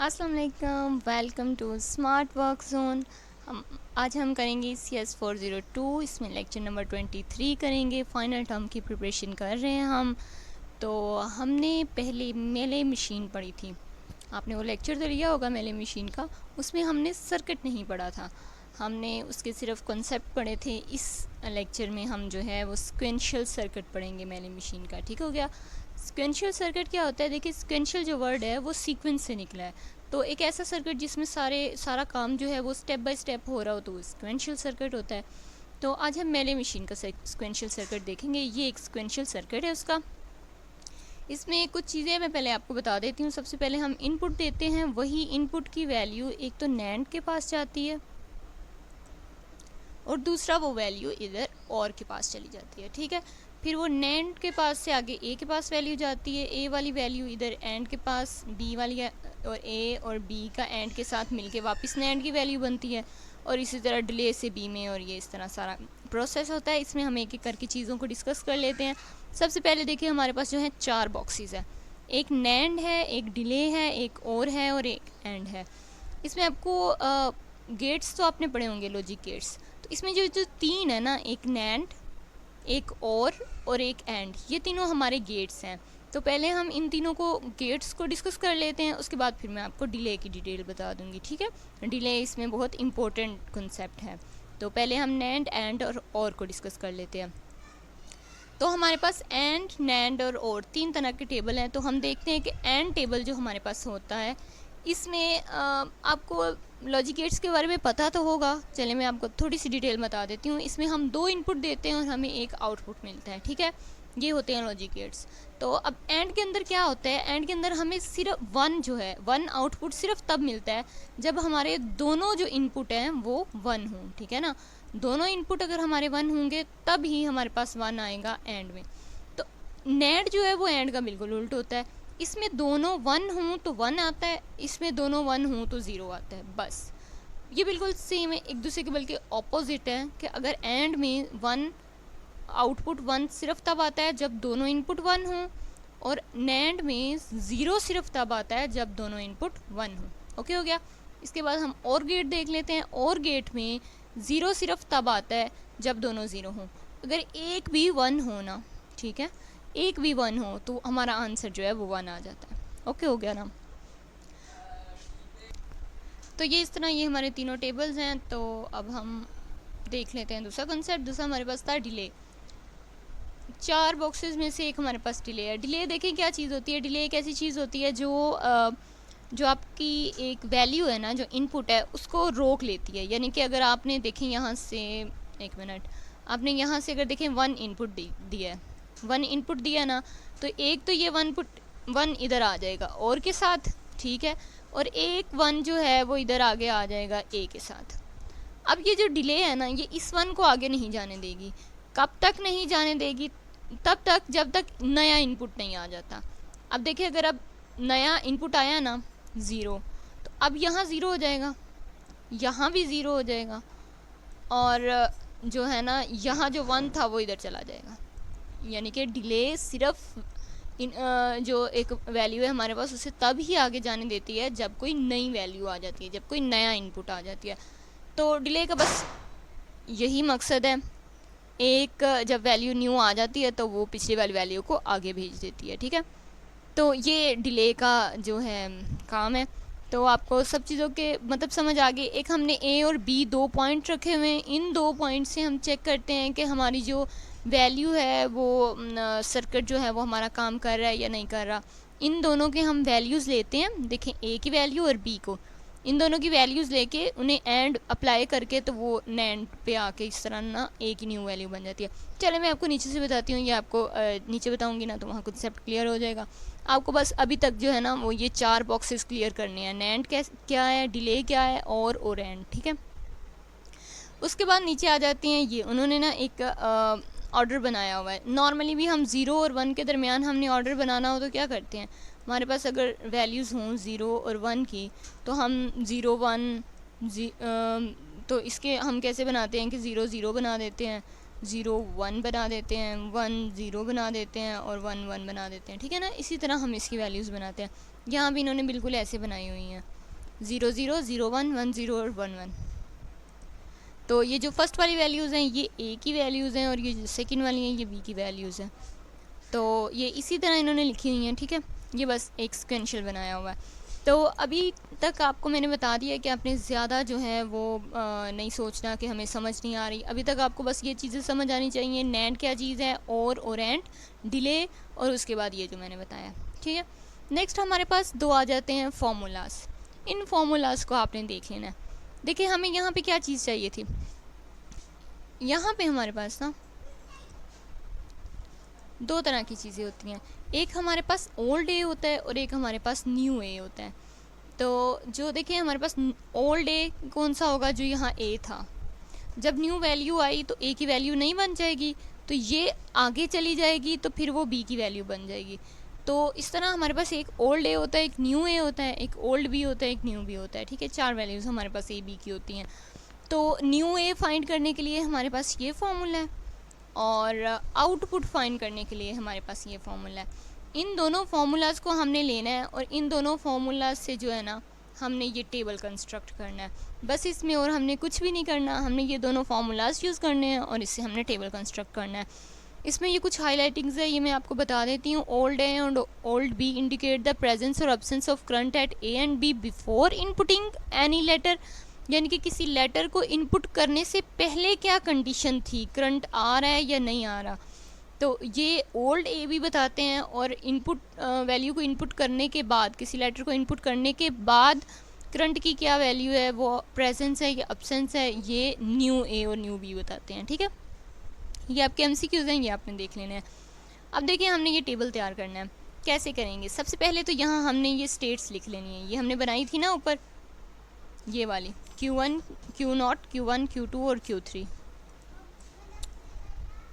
अस्सलाम वालेकुम, welcome to smart work zone. आज हम करेंगे CS402। इसमें लेक्चर नंबर 23 करेंगे। फाइनल टर्म की प्रिपरेशन कर रहे हैं हम। तो हमने पहले मेले मशीन पढ़ी थी। आपने वो लेक्चर तो लिया होगा मेले मशीन का। उसमें हमने सर्किट नहीं पढ़ा था, हमने उसके सिर्फ कॉन्सेप्ट पढ़े थे। इस लेक्चर में हम जो है वो सिक्वेंशियल सर्किट पढ़ेंगे मेले मशीन का। ठीक हो गया। सिक्वेंशियल सर्किट क्या होता है? देखिए, सिक्वेंशियल जो वर्ड है वो सीक्वेंस से निकला है। तो एक ऐसा सर्किट जिसमें सारा काम जो है वो स्टेप बाय स्टेप हो रहा हो तो वो सिक्वेंशियल सर्किट होता है। तो आज हम मेले मशीन का सिक्वेंशियल सर्किट देखेंगे। ये एक सिक्वेंशियल सर्किट है उसका। इसमें कुछ चीज़ें मैं पहले आपको बता देती हूँ। सबसे पहले हम इनपुट देते हैं, वही इनपुट की वैल्यू एक तो नैंड के पास जाती है और दूसरा वो वैल्यू इधर और के पास चली जाती है। ठीक है। फिर वो नैंड के पास से आगे ए के पास वैल्यू जाती है। ए वाली वैल्यू इधर एंड के पास, बी वाली और ए और बी का एंड के साथ मिलके वापस नैंड की वैल्यू बनती है। और इसी तरह डिले से बी में, और ये इस तरह सारा प्रोसेस होता है। इसमें हम एक एक करके चीज़ों को डिस्कस कर लेते हैं। सबसे पहले देखिए, हमारे पास जो है 4 बॉक्सेस है। एक नैंड है, एक डिले है, एक और है और एक एंड है। इसमें आपको गेट्स तो आपने पढ़े होंगे, लॉजिक गेट्स। तो इसमें जो जो 3 है ना, एक नैंड, एक और एक एंड, ये तीनों हमारे गेट्स हैं। तो पहले हम इन तीनों को गेट्स को डिस्कस कर लेते हैं, उसके बाद फिर मैं आपको डिले की डिटेल बता दूंगी। ठीक है। डिले इसमें बहुत इंपॉर्टेंट कॉन्सेप्ट है। तो पहले हम नैंड, एंड और को डिस्कस कर लेते हैं। तो हमारे पास एंड, नैंड और 3 तरह के टेबल हैं। तो हम देखते हैं कि एंड टेबल जो हमारे पास होता है, इसमें आपको लॉजिक गेट्स के बारे में पता तो होगा। चलिए मैं आपको थोड़ी सी डिटेल बता देती हूँ। इसमें हम 2 इनपुट देते हैं और हमें एक आउटपुट मिलता है। ठीक है। ये होते हैं लॉजिक गेट्स। तो अब एंड के अंदर क्या होता है? एंड के अंदर हमें सिर्फ वन आउटपुट सिर्फ तब मिलता है जब हमारे दोनों जो इनपुट हैं वो 1 हों। ठीक है ना। दोनों इनपुट अगर हमारे 1 होंगे तब ही हमारे पास 1 आएगा एंड में। तो नैंड जो है वो एंड का बिल्कुल उल्ट होता है। इसमें दोनों 1 हों तो 1 आता है, इसमें दोनों 1 हों तो 0 आता है। बस ये बिल्कुल सेम है, एक दूसरे के बल्कि ऑपोजिट है। कि अगर एंड में 1 आउटपुट 1 सिर्फ तब आता है जब दोनों इनपुट 1 हों, और नैंड में 0 सिर्फ तब आता है जब दोनों इनपुट 1 हों। ओके हो गया। इसके बाद हम और गेट देख लेते हैं। और गेट में 0 सिर्फ तब आता है जब दोनों 0 हों। अगर एक भी 1 हो ना, ठीक है, एक भी 1 हो तो हमारा आंसर जो है वो 1 आ जाता है। ओके हो गया ना। तो ये इस तरह ये हमारे तीनों टेबल्स हैं। तो अब हम देख लेते हैं दूसरा कंसेप्ट। दूसरा हमारे पास था डिले। 4 बॉक्सेस में से एक हमारे पास डिले है। डिले देखें क्या चीज़ होती है। डिले एक ऐसी चीज़ होती है जो आपकी एक वैल्यू है ना, जो इनपुट है, उसको रोक लेती है। यानी कि अगर आपने देखें यहाँ से, एक मिनट, आपने यहाँ से अगर देखें 1 इनपुट दिया है, 1 इनपुट दिया ना, तो एक तो ये 1 इधर आ जाएगा और के साथ, ठीक है, और एक 1 जो है वो इधर आगे आ जाएगा ए के साथ। अब ये जो डिले है ना, ये इस 1 को आगे नहीं जाने देगी। कब तक नहीं जाने देगी? तब तक जब तक नया इनपुट नहीं आ जाता। अब देखिए, अगर अब नया इनपुट आया ना 0, तो अब यहाँ 0 हो जाएगा, यहाँ भी 0 हो जाएगा, और जो है ना यहाँ जो 1 था वो इधर चला जाएगा। यानी कि डिले सिर्फ जो एक वैल्यू है हमारे पास, उसे तब ही आगे जाने देती है जब कोई नई वैल्यू आ जाती है, जब कोई नया इनपुट आ जाती है। तो डिले का बस यही मकसद है। एक जब वैल्यू न्यू आ जाती है तो वो पिछली वाली वैल्यू को आगे भेज देती है। ठीक है। तो ये डिले का जो है काम है। तो आपको सब चीज़ों के मतलब समझ आ गई। एक हमने ए और बी 2 पॉइंट रखे हुए हैं। इन 2 पॉइंट से हम चेक करते हैं कि हमारी जो वैल्यू है वो सर्किट जो है वो हमारा काम कर रहा है या नहीं कर रहा। इन दोनों के हम वैल्यूज़ लेते हैं। देखें, ए की वैल्यू और बी को, इन दोनों की वैल्यूज़ लेके उन्हें एंड अप्लाई करके तो वो नैंड पे आके इस तरह ना ए की न्यू वैल्यू बन जाती है। चले मैं आपको नीचे से बताती हूँ, ये आपको नीचे बताऊँगी ना तो वहाँ कॉन्सेप्ट क्लियर हो जाएगा। आपको बस अभी तक जो है ना वो ये 4 बॉक्सेस क्लियर करने हैं। नैंड क्या है, डिले क्या है और एंड। ठीक है। उसके बाद नीचे आ जाती हैं ये, उन्होंने ना एक ऑर्डर बनाया हुआ है। नॉर्मली भी हम 0 और 1 के दरमियान हमने ऑर्डर बनाना हो तो क्या करते हैं, हमारे पास अगर वैल्यूज़ हों 0 और 1 की, तो हम 0 1 तो इसके हम कैसे बनाते हैं कि 0 0 बना देते हैं, 0 1 बना देते हैं, 1 0 बना देते हैं और 1 1 बना देते हैं। ठीक है ना। इसी तरह हम इसकी वैल्यूज़ बनाते हैं। यहाँ भी इन्होंने बिल्कुल ऐसे बनाई हुई हैं 0 0 0 1 1 0 और 1 1। तो ये जो फर्स्ट वाली वैल्यूज़ हैं ये ए की वैल्यूज़ हैं, और ये जो सेकंड वाली हैं ये बी की वैल्यूज़ हैं। तो ये इसी तरह इन्होंने लिखी हुई हैं, ठीक है। ये बस एक सिक्वेंशियल बनाया हुआ है। तो अभी तक आपको मैंने बता दिया कि आपने ज़्यादा जो है वो नहीं सोचना कि हमें समझ नहीं आ रही। अभी तक आपको बस ये चीज़ें समझ आनी चाहिए, नैंड क्या चीज़ है, और एंड, डिले, और उसके बाद ये जो मैंने बताया, ठीक है। नेक्स्ट हमारे पास दो आ जाते हैं फार्मूलाज। इन फार्मूलाज को आपने देख लेना है। देखिए हमें यहाँ पे क्या चीज़ चाहिए थी, यहाँ पे हमारे पास ना दो तरह की चीज़ें होती हैं। एक हमारे पास ओल्ड ए होता है और एक हमारे पास न्यू ए होता है। तो जो देखिए हमारे पास ओल्ड ए कौन सा होगा, जो यहाँ ए था। जब न्यू वैल्यू आई तो ए की वैल्यू नहीं बन जाएगी, तो ये आगे चली जाएगी, तो फिर वो बी की वैल्यू बन जाएगी। तो इस तरह हमारे पास एक ओल्ड ए होता है, एक न्यू ए होता है, एक ओल्ड बी होता है, एक न्यू बी होता है, ठीक है। चार वैल्यूज़ हमारे पास ए बी की होती हैं। तो न्यू ए फाइंड करने के लिए हमारे पास ये फॉर्मूला है, और आउटपुट फाइंड करने के लिए हमारे पास ये फॉर्मूला है। इन दोनों फार्मूलाज़ को हमने लेना है, और इन दोनों फार्मूलाज से जो है ना हमने ये टेबल कंस्ट्रक्ट करना है। बस इसमें और हमने कुछ भी नहीं करना, हमने ये दोनों फार्मूलाज यूज़ करने हैं और इससे हमने टेबल कंस्ट्रक्ट करना है। इसमें ये कुछ हाईलाइटिंग्स है, ये मैं आपको बता देती हूँ। ओल्ड ए और old B indicate the presence or absence of current at A and B before inputting any letter, यानी कि किसी लेटर को इनपुट करने से पहले क्या कंडीशन थी, करंट आ रहा है या नहीं आ रहा। तो ये ओल्ड ए भी बताते हैं, और इनपुट वैल्यू को इनपुट करने के बाद, किसी लेटर को इनपुट करने के बाद करंट की क्या वैल्यू है, वो प्रेजेंस है या एब्सेंस है, ये न्यू ए और न्यू बी बताते हैं, ठीक है। ये आपके एमसीक्यूज हैं, ये आपने देख लेने हैं। अब देखिए हमने ये टेबल तैयार करना है, कैसे करेंगे। सबसे पहले तो यहाँ हमने ये स्टेट्स लिख लेनी है, ये हमने बनाई थी ना ऊपर, ये वाली Q1 Q0 Q1 Q2 और Q3।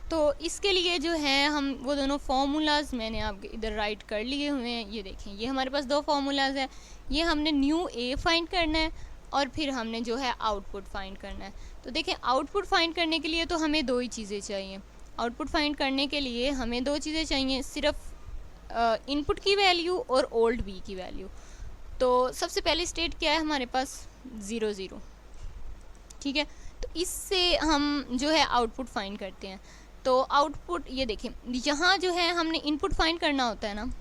तो इसके लिए जो है हम वो दोनों फार्मूलाज मैंने आपके इधर राइट कर लिए हुए हैं। ये देखें, ये हमारे पास दो फार्मूलाज है। ये हमने न्यू ए फाइंड करना है, और फिर हमने जो है आउटपुट फाइंड करना है। तो देखें आउटपुट फाइंड करने के लिए तो हमें दो ही चीज़ें चाहिए। आउटपुट फाइंड करने के लिए हमें दो चीज़ें चाहिए, सिर्फ इनपुट की वैल्यू और ओल्ड बी की वैल्यू। तो सबसे पहले स्टेट क्या है हमारे पास, 0 0, ठीक है। तो इससे हम जो है आउटपुट फाइंड करते हैं। तो आउटपुट ये देखें, यहाँ जो है हमने इनपुट फाइंड करना होता है ना,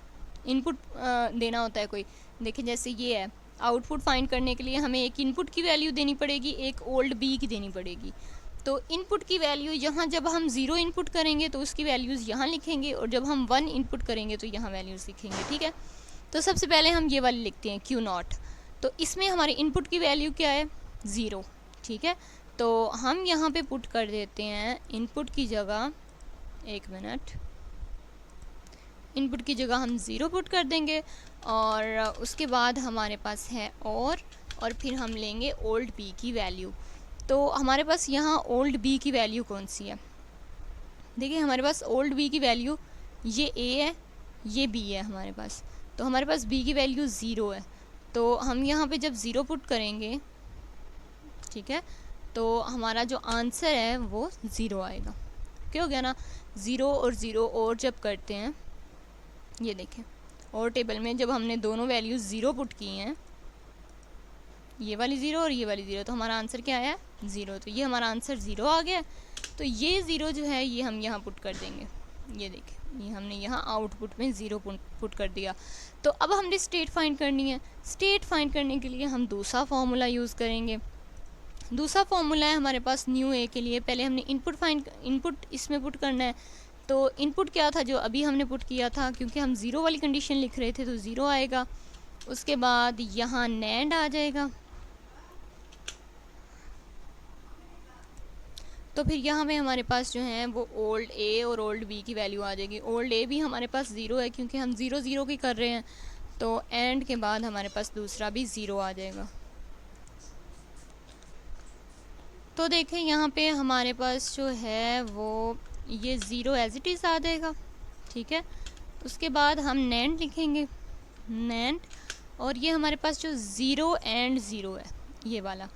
इनपुट देना होता है कोई। देखें जैसे ये है, आउटपुट फाइंड करने के लिए हमें एक इनपुट की वैल्यू देनी पड़ेगी, एक ओल्ड बी की देनी पड़ेगी। तो इनपुट की वैल्यू यहाँ जब हम 0 इनपुट करेंगे तो उसकी वैल्यूज़ यहाँ लिखेंगे, और जब हम 1 इनपुट करेंगे तो यहाँ वैल्यूज़ लिखेंगे, ठीक है। तो सबसे पहले हम ये वाली लिखते हैं Q0। तो इसमें हमारे इनपुट की वैल्यू क्या है, 0, ठीक है। तो हम यहाँ पे पुट कर देते हैं इनपुट की जगह, एक मिनट, इनपुट की जगह हम 0 पुट कर देंगे, और उसके बाद हमारे पास है और फिर हम लेंगे ओल्ड बी की वैल्यू। तो हमारे पास यहाँ ओल्ड बी की वैल्यू कौन सी है, देखिए हमारे पास ओल्ड बी की वैल्यू ये ए है, ये बी है हमारे पास। तो हमारे पास बी की वैल्यू 0 है, तो हम यहाँ पे जब 0 पुट करेंगे, ठीक है, तो हमारा जो आंसर है वो 0 आएगा। क्या हो गया ना, 0 और 0 और जब करते हैं, ये देखें और टेबल में जब हमने दोनों वैल्यूज़ 0 पुट की हैं, ये वाली 0 और ये वाली 0, तो हमारा आंसर क्या आया, 0। तो ये हमारा आंसर 0 आ गया। तो ये 0 जो है ये हम यहाँ पुट कर देंगे, ये देखें ये हमने यहाँ आउटपुट में 0 पुट कर दिया। तो अब हमने स्टेट फाइंड करनी है। स्टेट फाइंड करने के लिए हम दूसरा फार्मूला यूज़ करेंगे। दूसरा फार्मूला है हमारे पास न्यू ए के लिए। पहले हमने इनपुट इसमें पुट करना है। तो इनपुट क्या था जो अभी हमने पुट किया था, क्योंकि हम 0 वाली कंडीशन लिख रहे थे तो 0 आएगा। उसके बाद यहाँ नैंड आ जाएगा, तो फिर यहाँ पे हमारे पास जो है वो ओल्ड ए और ओल्ड बी की वैल्यू आ जाएगी। ओल्ड ए भी हमारे पास 0 है क्योंकि हम 0 0 की कर रहे हैं, तो एंड के बाद हमारे पास दूसरा भी 0 आ जाएगा। तो देखें यहाँ पे हमारे पास जो है वो ये 0 एज इट इज़ आ जाएगा, ठीक है। उसके बाद हम नैंड लिखेंगे, नैंड, और ये हमारे पास जो 0 एंड 0 है, ये वाला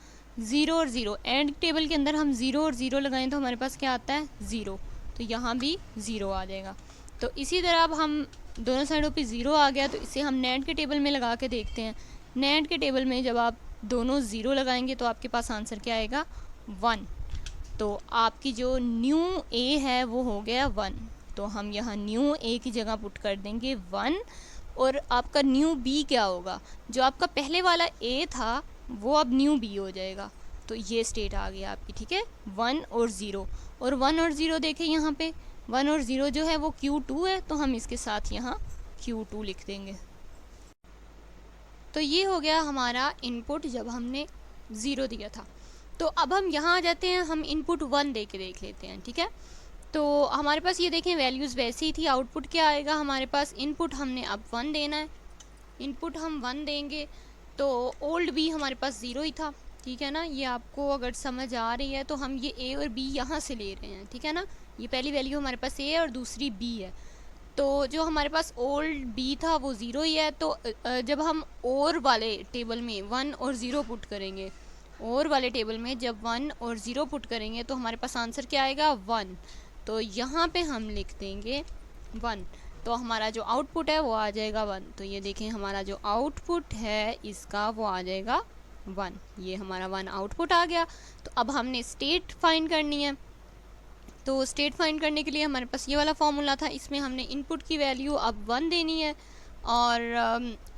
0 और 0 एंड टेबल के अंदर हम 0 और 0 लगाएं तो हमारे पास क्या आता है, 0। तो यहाँ भी 0 आ जाएगा। तो इसी तरह अब हम दोनों साइडों पे 0 आ गया, तो इसे हम NAND के टेबल में लगा के देखते हैं। NAND के टेबल में जब आप दोनों 0 लगाएंगे तो आपके पास आंसर क्या आएगा? 1। तो आपकी जो न्यू A है वो हो गया 1। तो हम यहाँ न्यू A की जगह पुट कर देंगे 1, और आपका न्यू B क्या होगा? जो आपका पहले वाला A था वो अब न्यू B हो जाएगा। तो ये स्टेट आ गया आपकी, ठीक है, 1 और 0। और 1 और 0 देखें यहाँ पे, 1 और 0 जो है वो Q2 है, तो हम इसके साथ यहाँ Q2 लिख देंगे। तो ये हो गया हमारा इनपुट जब हमने 0 दिया था। तो अब हम यहाँ आ जाते हैं, हम इनपुट 1 दे के देख लेते हैं, ठीक है। तो हमारे पास ये देखें वैल्यूज़ वैसी ही थी, आउटपुट क्या आएगा हमारे पास? इनपुट हमने अब 1 देना है, इनपुट हम 1 देंगे, तो ओल्ड B हमारे पास 0 ही था, ठीक है ना। ये आपको अगर समझ आ रही है तो हम ये A और B यहाँ से ले रहे हैं, ठीक है ना। ये पहली वैल्यू हमारे पास A है और दूसरी B है, तो जो हमारे पास ओल्ड B था वो 0 ही है। तो जब हम और वाले टेबल में 1 और 0 पुट करेंगे, और वाले टेबल में जब 1 और 0 पुट करेंगे तो हमारे पास आंसर क्या आएगा? 1। तो यहाँ पे हम लिख देंगे 1, तो हमारा जो आउटपुट है वो आ जाएगा 1। तो ये देखें हमारा जो आउटपुट है इसका वो आ जाएगा 1। ये हमारा 1 आउटपुट आ गया। तो अब हमने स्टेट फाइंड करनी है, तो स्टेट फाइंड करने के लिए हमारे पास ये वाला फॉर्मूला था, इसमें हमने इनपुट की वैल्यू अब 1 देनी है, और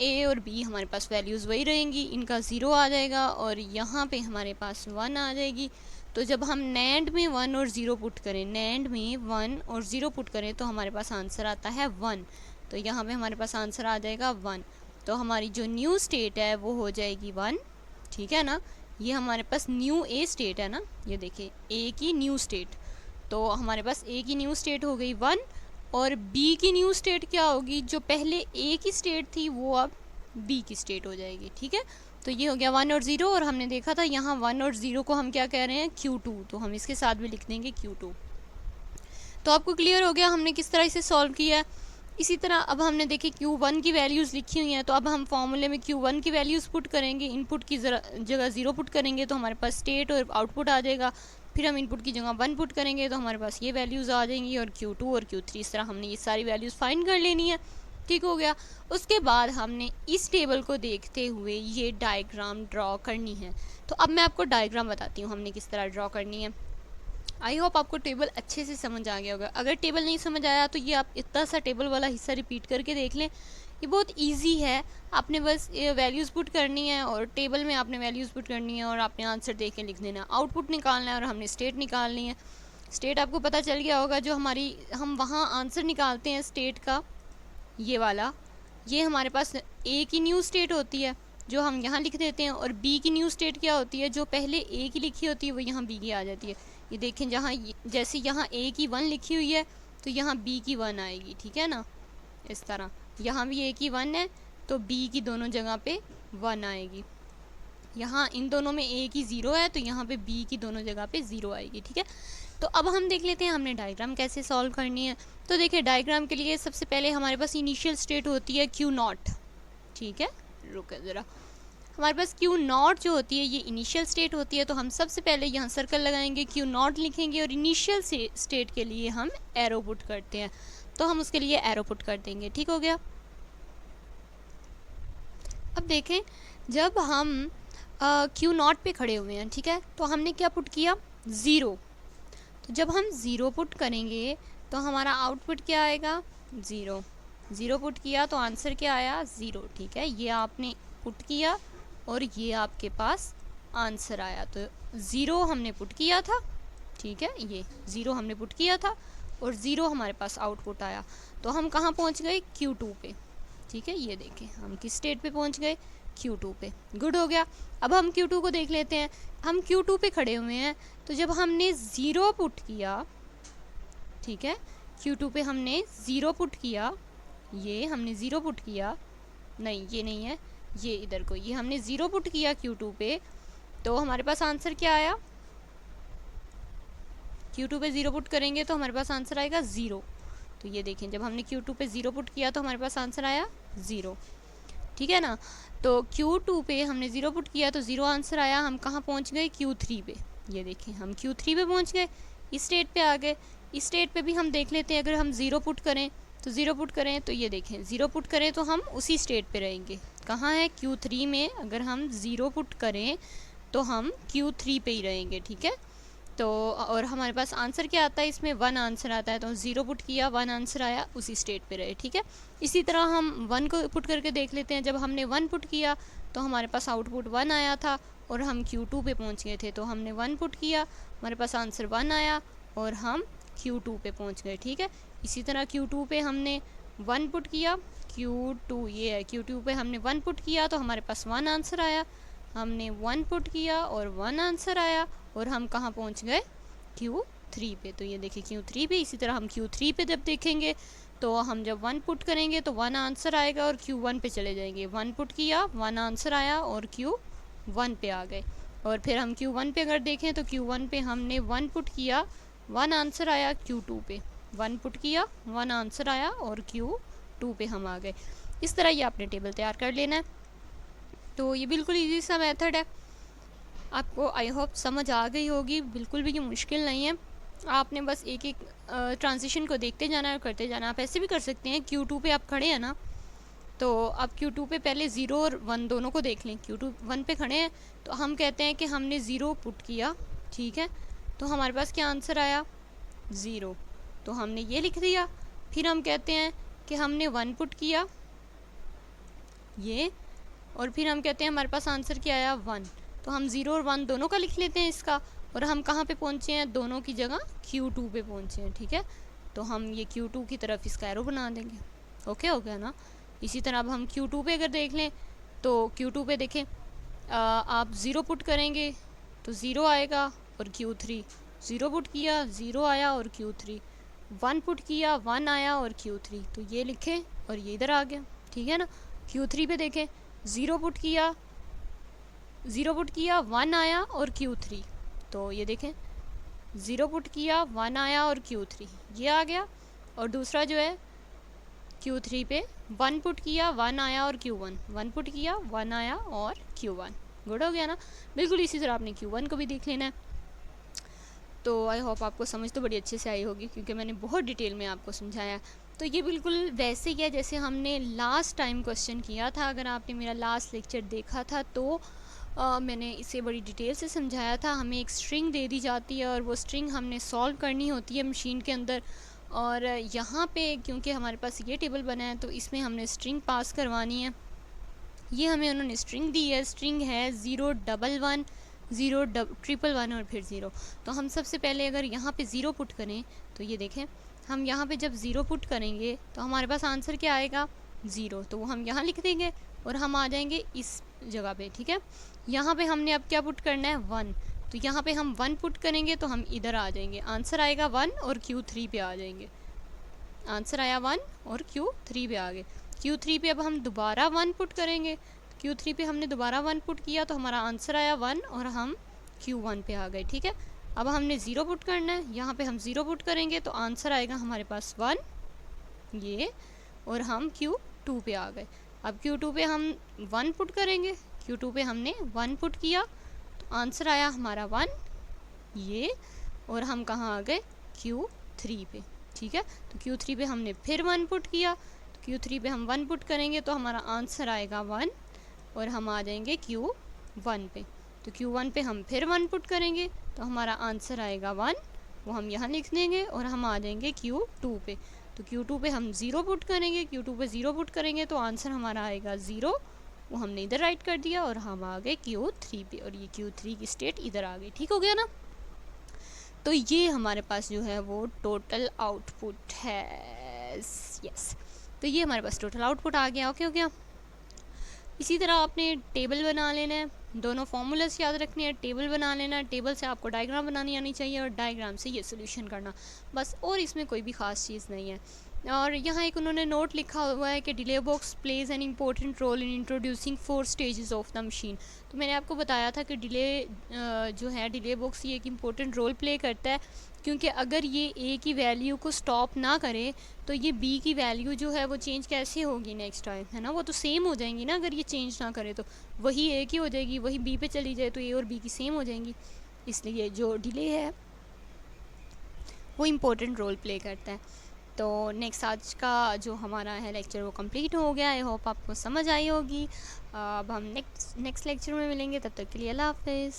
A और B हमारे पास वैल्यूज़ वही रहेंगी, इनका 0 आ जाएगा और यहाँ पे हमारे पास 1 आ जाएगी। तो जब हम NAND में 1 और 0 पुट करें, NAND में 1 और 0 पुट करें तो हमारे पास आंसर आता है 1। तो यहाँ पे हमारे पास आंसर आ जाएगा 1। तो हमारी जो न्यू स्टेट है वो हो जाएगी 1, ठीक है ना। ये हमारे पास न्यू A स्टेट है ना, ये देखिए A की न्यू स्टेट, तो हमारे पास A की न्यू स्टेट हो गई 1, और B की न्यू स्टेट क्या होगी? जो पहले A की स्टेट थी वो अब B की स्टेट हो जाएगी, ठीक है। तो ये हो गया 1 और 0, और हमने देखा था यहाँ 1 और 0 को हम क्या कह रहे हैं? Q2, तो हम इसके साथ भी लिख देंगे Q2। तो आपको क्लियर हो गया हमने किस तरह इसे सॉल्व किया है। इसी तरह अब हमने देखी Q1 की वैल्यूज़ लिखी हुई हैं, तो अब हम फॉर्मूले में Q1 की वैल्यूज़ पुट करेंगे, इनपुट की जगह 0 पुट करेंगे तो हमारे पास स्टेट और आउटपुट आ जाएगा। फिर हम इनपुट की जगह 1 पुट करेंगे तो हमारे पास ये वैल्यूज़ आ जाएंगी, और Q2 और Q3, इस तरह हमने ये सारी वैल्यूज़ फाइंड कर लेनी है, ठीक हो गया। उसके बाद हमने इस टेबल को देखते हुए ये डायग्राम ड्रॉ करनी है। तो अब मैं आपको डायग्राम बताती हूँ हमने किस तरह ड्रॉ करनी है। आई होप आपको टेबल अच्छे से समझ आ गया होगा। अगर टेबल नहीं समझ आया तो ये आप इतना सा टेबल वाला हिस्सा रिपीट करके देख लें, ये बहुत इजी है। आपने बस वैल्यूज़ पुट करनी है और टेबल में आपने वैल्यूज़ पुट करनी है और आपने आंसर देख के लिख देना। आउटपुट निकालना है और हमने स्टेट निकालनी है। स्टेट आपको पता चल गया होगा, जो हमारी हम वहाँ आंसर निकालते हैं स्टेट का, ये वाला, ये हमारे पास A की न्यू स्टेट होती है जो हम यहाँ लिख देते हैं, और B की न्यू स्टेट क्या होती है? जो पहले A की लिखी होती है वो यहाँ B की आ जाती है। ये देखें, जहाँ जैसे यहाँ A की 1 लिखी हुई है तो यहाँ B की 1 आएगी, ठीक है ना। इस तरह यहाँ भी A की 1 है तो B की दोनों जगह पे 1 आएगी। यहाँ इन दोनों में A की 0 है तो यहाँ पे B की दोनों जगह पे 0 आएगी, ठीक है। तो अब हम देख लेते हैं हमने डायग्राम कैसे सॉल्व करनी है। तो देखिए डायग्राम के लिए सबसे पहले हमारे पास इनिशियल स्टेट होती है Q0, ठीक है। रुको ज़रा, हमारे पास Q0 जो होती है ये इनिशियल स्टेट होती है, तो हम सबसे पहले यहाँ सर्कल लगाएंगे, Q0 लिखेंगे और इनिशियल स्टेट के लिए हम एरो पुट करते हैं, तो हम उसके लिए एरो पुट कर देंगे, ठीक हो गया। अब देखें जब हम Q0 पे खड़े हुए हैं, ठीक है, तो हमने क्या पुट किया? 0। तो जब हम 0 पुट करेंगे तो हमारा आउटपुट क्या आएगा? 0। 0 पुट किया तो आंसर क्या आया? 0, ठीक है। ये आपने पुट किया और ये आपके पास आंसर आया। तो 0 हमने पुट किया था, ठीक है, ये 0 हमने पुट किया था और 0 हमारे पास आउटपुट आया। तो हम कहाँ पहुँच गए? Q2 पे, ठीक है। ये देखें हम किस स्टेट पे पहुँच गए? Q2 पे। गुड हो गया। अब हम Q2 को देख लेते हैं। हम Q2 पे खड़े हुए हैं, तो जब हमने 0 पुट किया, ठीक है, Q2 पे हमने 0 पुट किया, ये हमने 0 पुट किया, नहीं ये नहीं है, ये इधर को, ये हमने 0 पुट किया Q2 पे, तो हमारे पास आंसर क्या आया? Q2 पे 0 पुट करेंगे तो हमारे पास आंसर आएगा 0। तो ये देखें जब हमने Q2 पे 0 पुट किया तो हमारे पास आंसर आया 0, ठीक है ना। तो Q2 पे हमने 0 पुट किया तो 0 आंसर आया। हम कहाँ पहुँच गए? Q3 पे। ये देखें हम Q3 पे पहुँच गए, इस स्टेट पे आ गए। इस स्टेट पे भी हम देख लेते हैं, अगर हम 0 पुट करें तो 0 पुट करें तो ये देखें 0 पुट करें तो हम उसी स्टेट पे रहेंगे। कहाँ है? Q3 में अगर हम 0 पुट करें तो हम Q3 पे ही रहेंगे, ठीक है। तो और हमारे पास आंसर क्या आता है इसमें? 1 आंसर आता है। तो 0 पुट किया, 1 आंसर आया, उसी स्टेट पे रहे, ठीक है। इसी तरह हम 1 को पुट करके देख लेते हैं। जब हमने 1 पुट किया तो हमारे पास आउटपुट 1 आया था और हम Q2 पे पहुंच गए थे। तो हमने 1 पुट किया, हमारे पास आंसर 1 आया और हम Q2 पे पहुंच गए, ठीक है। इसी तरह Q2 पे हमने 1 पुट किया, Q2 ये है, Q2 पे हमने 1 पुट किया तो हमारे पास 1 आंसर आया। हमने 1 पुट किया और 1 आंसर आया और हम कहाँ पहुँच गए? Q3 पे। तो ये देखिए Q3 पे। इसी तरह हम Q3 पे जब देखेंगे तो हम जब 1 पुट करेंगे तो 1 आंसर आएगा और Q1 पे चले जाएंगे। 1 पुट किया, 1 आंसर आया और Q1 पे आ गए। और फिर हम Q1 पे अगर देखें तो Q1 पे हमने 1 पुट किया, 1 आंसर आया Q2 पे। 1 पुट किया, 1 आंसर आया और Q2 पे हम आ गए। इस तरह ये आपने टेबल तैयार कर लेना है। तो ये बिल्कुल ईजी सा मेथड है, आपको आई होप समझ आ गई होगी। बिल्कुल भी ये मुश्किल नहीं है, आपने बस एक एक ट्रांजिशन को देखते जाना है और करते जाना। आप ऐसे भी कर सकते हैं, Q2 पे आप खड़े हैं ना, तो आप Q2 पे पहले 0 और 1 दोनों को देख लें। Q2 1 पे खड़े हैं तो हम कहते हैं कि हमने 0 पुट किया, ठीक है। तो हमारे पास क्या आंसर आया? 0। तो हमने ये लिख दिया। फिर हम कहते हैं कि हमने 1 पुट किया ये, और फिर हम कहते हैं हमारे पास आंसर क्या आया? 1। तो हम 0 और 1 दोनों का लिख लेते हैं इसका, और हम कहाँ पे पहुँचे हैं? दोनों की जगह Q2 पे पहुँचे हैं, ठीक है। तो हम ये Q2 की तरफ इसका एरो बना देंगे। ओके हो गया ना। इसी तरह अब हम Q2 पे अगर देख लें तो Q2 पे देखें, आप 0 पुट करेंगे तो 0 आएगा और Q3, 0 पुट किया 0 आया और Q3, 1 पुट किया 1 आया और Q3। तो ये लिखें और ये इधर आ गया, ठीक है ना। Q3 पे देखें, 0 पुट किया 1 आया और Q3। तो ये देखें 0 पुट किया 1 आया और Q3 ये आ गया। और दूसरा जो है Q3 पे 1 पुट किया 1 आया और Q1, 1 पुट किया 1 आया और Q1। गुड हो गया ना। बिल्कुल इसी तरह आपने Q1 को भी देख लेना है। तो आई होप आपको समझ तो बड़ी अच्छे से आई होगी, क्योंकि मैंने बहुत डिटेल में आपको समझाया। तो ये बिल्कुल वैसे ही है जैसे हमने लास्ट टाइम क्वेश्चन किया था। अगर आपने मेरा लास्ट लेक्चर देखा था तो मैंने इसे बड़ी डिटेल से समझाया था। हमें एक स्ट्रिंग दे दी जाती है और वो स्ट्रिंग हमने सॉल्व करनी होती है मशीन के अंदर। और यहाँ पे क्योंकि हमारे पास ये टेबल बना है तो इसमें हमने स्ट्रिंग पास करवानी है। ये हमें उन्होंने स्ट्रिंग दी है, स्ट्रिंग है 011 011 और फिर 0। तो हम सबसे पहले अगर यहाँ पे 0 पुट करें तो ये देखें, हम यहाँ पे जब 0 पुट करेंगे तो हमारे पास आंसर क्या आएगा? 0। तो वो हम यहाँ लिख देंगे और हम आ जाएंगे इस जगह पे, ठीक है। यहाँ पे हमने अब क्या पुट करना है? 1। तो यहाँ पे हम 1 पुट करेंगे तो हम इधर आ जाएंगे, आंसर आएगा 1 और Q3 पे आ जाएंगे। आंसर आया 1 और Q3 पे आ गए। Q3 पे अब हम दोबारा 1 पुट करेंगे। Q3 पे हमने दोबारा 1 पुट किया तो हमारा आंसर आया 1 और हम Q1 पे आ गए, ठीक है। अब हमने 0 पुट करना है, यहाँ पे हम 0 पुट करेंगे तो आंसर आएगा हमारे पास 1 ये, और हम Q2 पे आ गए। अब Q2 पे हम 1 पुट करेंगे, Q2 पे हमने 1 पुट किया तो आंसर आया हमारा 1 ये, और हम कहाँ आ गए? Q3 पे, ठीक है। तो Q3 पे हमने फिर 1 पुट किया, तो Q3 पे हम 1 पुट करेंगे तो हमारा आंसर आएगा 1 और हम आ जाएंगे Q1 पे। तो Q1 पे हम फिर 1 पुट करेंगे तो हमारा आंसर आएगा 1, वो हम यहाँ लिख देंगे और हम आ जाएंगे Q2 पे। तो Q2 पे हम 0 पुट करेंगे, Q2 पे 0 पुट करेंगे तो आंसर हमारा आएगा 0, वो हमने इधर राइट कर दिया और हम आ गए Q3 पे, और ये Q3 की स्टेट इधर आ गई। ठीक हो गया ना। तो ये हमारे पास जो है वो टोटल आउटपुट है। यस, तो ये हमारे पास टोटल आउटपुट आ गया। ओके हो गया। इसी तरह आपने टेबल बना लेना है, दोनों फॉर्मूलास याद रखने हैं, टेबल बना लेना है, टेबल से आपको डायग्राम बनानी आनी चाहिए और डायग्राम से ये सोल्यूशन करना, बस, और इसमें कोई भी ख़ास चीज़ नहीं है। और यहाँ एक उन्होंने नोट लिखा हुआ है कि delay box plays an important role in introducing 4 stages of the machine. तो मैंने आपको बताया था कि डिले जो है डिले बॉक्स ये एक इम्पोर्टेंट रोल प्ले करता है, क्योंकि अगर ये ए की वैल्यू को स्टॉप ना करे तो ये बी की वैल्यू जो है वो चेंज कैसे होगी नेक्स्ट टाइम, है ना, वो तो सेम हो जाएंगी ना। अगर ये चेंज ना करे तो वही ए की हो जाएगी, वही बी पे चली जाए तो ए और बी की सेम हो जाएंगी। इसलिए जो डिले है वो इम्पोर्टेंट रोल प्ले करता है। तो नेक्स्ट आज का जो हमारा है लेक्चर वो कंप्लीट हो गया। आई होप आपको समझ आई होगी। अब हम नेक्स्ट लेक्चर में मिलेंगे, तब तक के लिए अल्लाह हाफिज़।